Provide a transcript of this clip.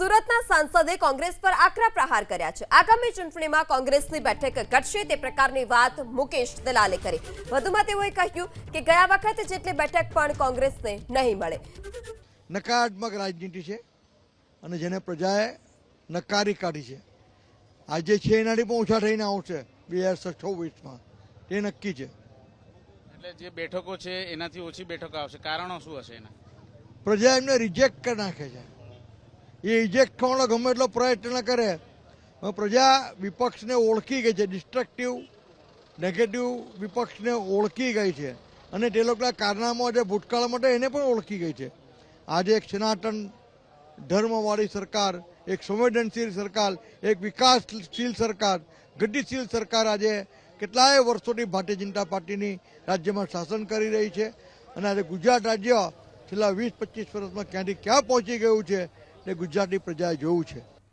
સુરતના સાંસદે કોંગ્રેસ પર આકરા પ્રહાર કર્યા છે। આગામી ચૂંટણીમાં કોંગ્રેસની બેઠક ઘટશે તે પ્રકારની વાત મુકેશ દલાલે કરી। વધુમાં તેઓએ કહ્યું કે ગયા વખતે જેટલી બેઠક પણ કોંગ્રેસને નહીં મળે। નકારાત્મક રાજનીતિ છે અને જેને પ્રજાએ નકારી કાઢી છે। આજે છે એનાથી પણ ઓછા થઈને આવશે 2026માં, તે નક્કી છે। એટલે જે બેઠકો છે એનાથી ઓછી બેઠકો આવશે, કારણો શું હશે એના? પ્રજા એમને રિજેક્ટ કરી નાખે છે। એ રિજેક્ટ થવાનો ગમે એટલો પ્રયત્ન કરે, પ્રજા વિપક્ષને ઓળખી ગઈ છે, ડિસ્ટ્રક્ટિવ નેગેટિવ વિપક્ષને ઓળખી ગઈ છે અને તે લોકોના કારનામા જે ભૂતકાળ માટે એને પણ ઓળખી ગઈ છે। આજે એક સનાતન ધર્મવાળી સરકાર, એક સંવેદનશીલ સરકાર, એક વિકાસશીલ સરકાર, ગતિશીલ સરકાર આજે કેટલાય વર્ષોથી ભારતીય જનતા પાર્ટીની રાજ્યમાં શાસન કરી રહી છે અને આજે ગુજરાત રાજ્ય છેલ્લા 20-25 વર્ષમાં ક્યાંથી ક્યાં પહોંચી ગયું છે તે ગુજરાતની પ્રજાએ જોયું છે।